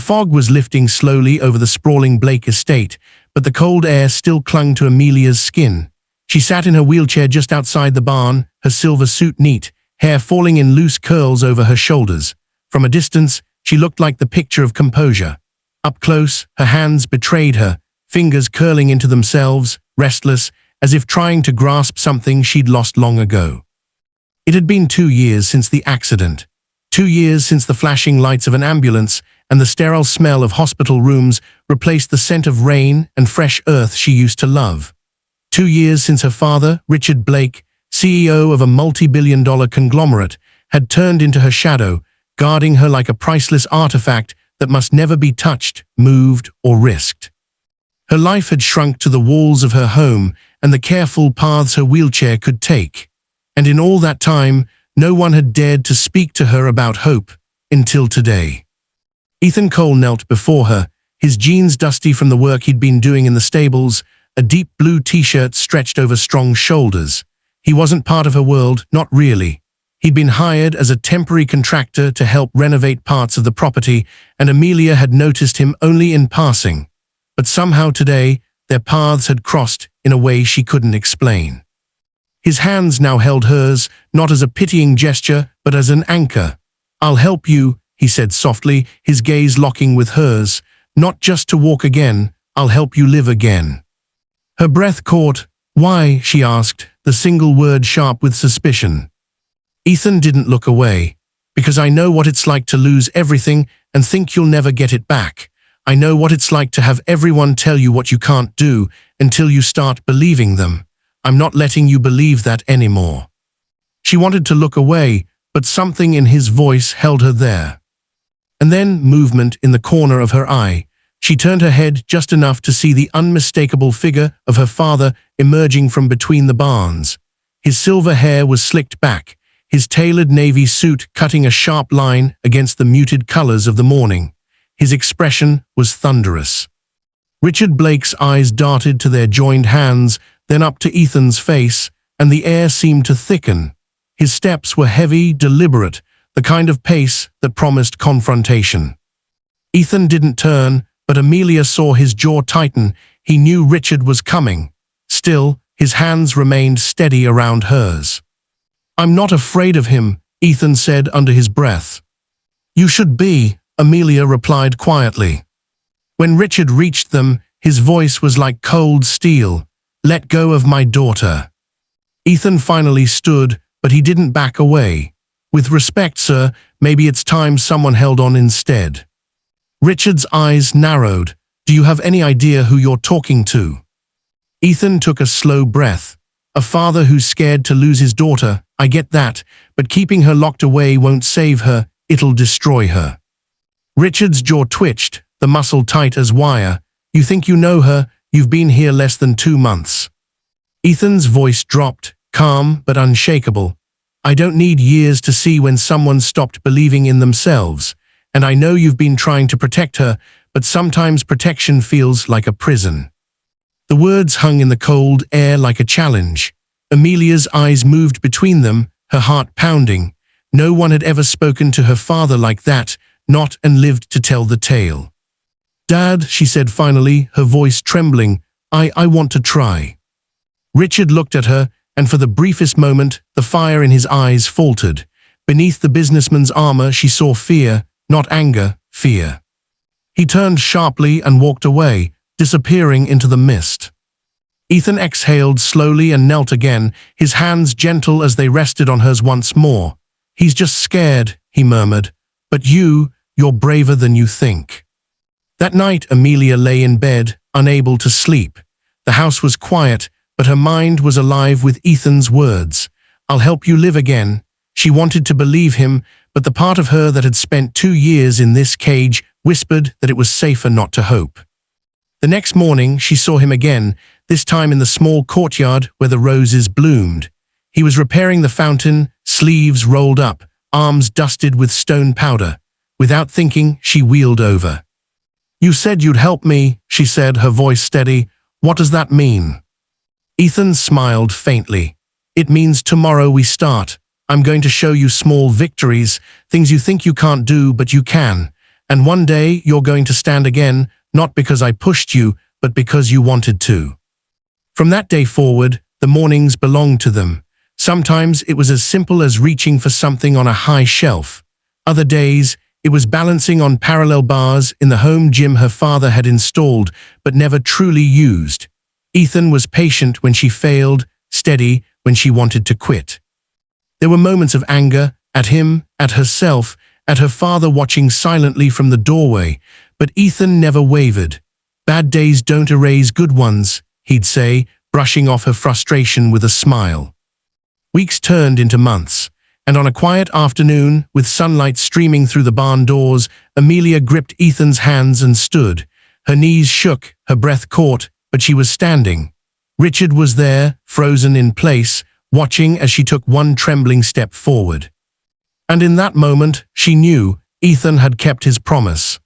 fog was lifting slowly over the sprawling Blake estate, but the cold air still clung to Amelia's skin. She sat in her wheelchair just outside the barn, her silver suit neat, hair falling in loose curls over her shoulders. From a distance, she looked like the picture of composure. Up close, her hands betrayed her, fingers curling into themselves, restless, as if trying to grasp something she'd lost long ago. It had been 2 years since the accident. 2 years since the flashing lights of an ambulance and the sterile smell of hospital rooms replaced the scent of rain and fresh earth she used to love. 2 years since her father, Richard Blake, CEO of a multi-billion-dollar conglomerate, had turned into her shadow, guarding her like a priceless artifact that must never be touched, moved, or risked. Her life had shrunk to the walls of her home and the careful paths her wheelchair could take. And in all that time, no one had dared to speak to her about hope, until today. Ethan Cole knelt before her, his jeans dusty from the work he'd been doing in the stables, a deep blue t-shirt stretched over strong shoulders. He wasn't part of her world, not really. He'd been hired as a temporary contractor to help renovate parts of the property, and Amelia had noticed him only in passing. But somehow today, their paths had crossed in a way she couldn't explain. His hands now held hers, not as a pitying gesture, but as an anchor. "I'll help you," he said softly, his gaze locking with hers. "Not just to walk again, I'll help you live again." Her breath caught. "Why?" she asked, the single word sharp with suspicion. Ethan didn't look away. "Because I know what it's like to lose everything and think you'll never get it back. I know what it's like to have everyone tell you what you can't do until you start believing them. I'm not letting you believe that anymore." She wanted to look away, but something in his voice held her there. And then movement in the corner of her eye. She turned her head just enough to see the unmistakable figure of her father emerging from between the barns. His silver hair was slicked back, his tailored navy suit cutting a sharp line against the muted colors of the morning. His expression was thunderous. Richard Blake's eyes darted to their joined hands, then up to Ethan's face, and the air seemed to thicken. His steps were heavy, deliberate, the kind of pace that promised confrontation. Ethan didn't turn, but Amelia saw his jaw tighten. He knew Richard was coming. Still, his hands remained steady around hers. "I'm not afraid of him," Ethan said under his breath. "You should be," Amelia replied quietly. When Richard reached them, his voice was like cold steel. "Let go of my daughter." Ethan finally stood, but he didn't back away. "With respect, sir, maybe it's time someone held on instead." Richard's eyes narrowed. "Do you have any idea who you're talking to?" Ethan took a slow breath. "A father who's scared to lose his daughter, I get that, but keeping her locked away won't save her, it'll destroy her." Richard's jaw twitched, the muscle tight as wire. "You think you know her? You've been here less than 2 months." Ethan's voice dropped, calm but unshakable. "I don't need years to see when someone stopped believing in themselves. And I know you've been trying to protect her, but sometimes protection feels like a prison." The words hung in the cold air like a challenge. Amelia's eyes moved between them, her heart pounding. No one had ever spoken to her father like that, not and lived to tell the tale. "Dad," she said finally, her voice trembling, I want to try." Richard looked at her, and for the briefest moment, the fire in his eyes faltered. Beneath the businessman's armor, she saw fear, not anger, fear. He turned sharply and walked away, disappearing into the mist. Ethan exhaled slowly and knelt again, his hands gentle as they rested on hers once more. "He's just scared," he murmured. "But you're braver than you think." That night, Amelia lay in bed, unable to sleep. The house was quiet, but her mind was alive with Ethan's words. "I'll help you live again." She wanted to believe him, but the part of her that had spent 2 years in this cage whispered that it was safer not to hope. The next morning, she saw him again, this time in the small courtyard where the roses bloomed. He was repairing the fountain, sleeves rolled up, arms dusted with stone powder. Without thinking, she wheeled over. "You said you'd help me," she said, her voice steady. "What does that mean?" Ethan smiled faintly. "It means tomorrow we start. I'm going to show you small victories, things you think you can't do but you can. And one day you're going to stand again, not because I pushed you, but because you wanted to." From that day forward, the mornings belonged to them. Sometimes it was as simple as reaching for something on a high shelf. Other days, it was balancing on parallel bars in the home gym her father had installed but never truly used. Ethan was patient when she failed, steady when she wanted to quit. There were moments of anger, at him, at herself, at her father watching silently from the doorway, but Ethan never wavered. "Bad days don't erase good ones," he'd say, brushing off her frustration with a smile. Weeks turned into months, and on a quiet afternoon, with sunlight streaming through the barn doors, Amelia gripped Ethan's hands and stood. Her knees shook, her breath caught, but she was standing. Richard was there, frozen in place, watching as she took one trembling step forward. And in that moment, she knew Ethan had kept his promise.